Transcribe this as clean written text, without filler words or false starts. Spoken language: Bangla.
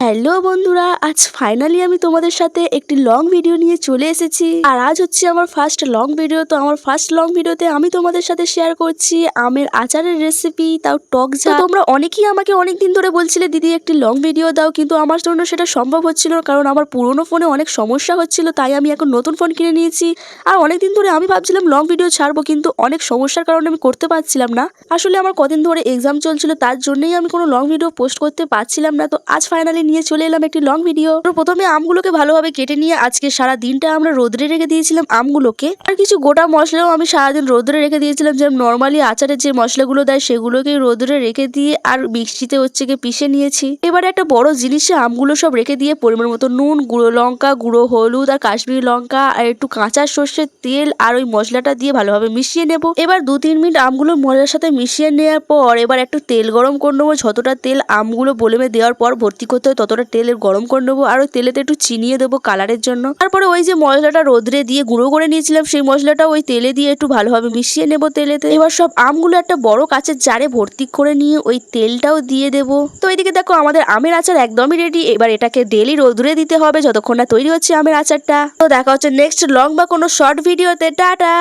হ্যালো বন্ধুরা, আজ ফাইনালি আমি তোমাদের সাথে একটি লং ভিডিও নিয়ে চলে এসেছি। আর আজ হচ্ছে আমার ফার্স্ট লং ভিডিও। তো আমার ফার্স্ট লং ভিডিওতে আমি তোমাদের সাথে শেয়ার করছি আমের আচারের রেসিপি, তাও টক ঝাল। তোমরা অনেকেই আমাকে অনেকদিন ধরে বলছিলে দিদি একটি লং ভিডিও দাও, কিন্তু আমার জন্য সেটা সম্ভব হচ্ছিল না, কারণ আমার পুরোনো ফোনে অনেক সমস্যা হচ্ছিল। তাই আমি এখন নতুন ফোন কিনে নিয়েছি। আর অনেকদিন ধরে আমি ভাবছিলাম লং ভিডিও ছাড়বো, কিন্তু অনেক সমস্যার কারণে আমি করতে পারছিলাম না। আসলে আমার কদিন ধরে এক্সাম চলছিল, তার জন্যই আমি কোনো লং ভিডিও পোস্ট করতে পারছিলাম না। তো আজ ফাইনালি নিয়ে চলে এলাম একটি লং ভিডিও। তো প্রথমে আমগুলোকে ভালোভাবে কেটে নিয়ে আজকে সারা দিনটা আমরা রোদ্রে রেখে দিয়েছিলাম আমগুলোকে। আর কিছু গোটা মশলাও আমি সারাদিন রোদ্রে রেখে দিয়েছিলাম, যেমন নর্মালি আচারের যে মশলাগুলো দেয় সেগুলোকে রোদ্রে রেখে দিয়ে আর মিক্সিতে হচ্ছে গিয়ে পিষে নিয়েছি। এবারে একটা বড় জিনিসে আমগুলো সব রেখে দিয়ে পরিমাণ মতো নুন, গুঁড়ো লঙ্কা, গুঁড়ো হলুদ আর কাশ্মীরি লঙ্কা আর একটু কাঁচা সর্ষের তেল আর ওই মশলাটা দিয়ে ভালোভাবে মিশিয়ে নেব। এবার 2-3 মিনিট আমগুলো মশলার সাথে মিশিয়ে নেওয়ার পর এবার একটু তেল গরম করে নেবো। যতটা তেল আমগুলো বলেমে দেওয়ার পর ভর্তি করতে হয় ততটা তেলের গরম করে নেবো। আর ওই তেলেতে একটু চিনিয়ে দেবো কালারের জন্য। তারপরে ওই যে মশলাটা রোদ্রে দিয়ে গুঁড়ো করে নিয়েছিলাম সেই মশলাটা ওই তেলে দিয়ে একটু ভালোভাবে মিশিয়ে নেবো তেলেতে। এবার সব আমগুলো একটা বড় কাচের জারে ভর্তি করে নিয়ে ওই তেলটাও দিয়ে দেবো। তো এইদিকে দেখো আমাদের আমের আচার একদমই রেডি। এবার এটাকে ডেলি রোদ্রে দিতে হবে যতক্ষণ না তৈরি হচ্ছে আমের আচারটা। তো দেখা হচ্ছে নেক্সট লং বা কোনো শর্ট ভিডিওতে। টাটা।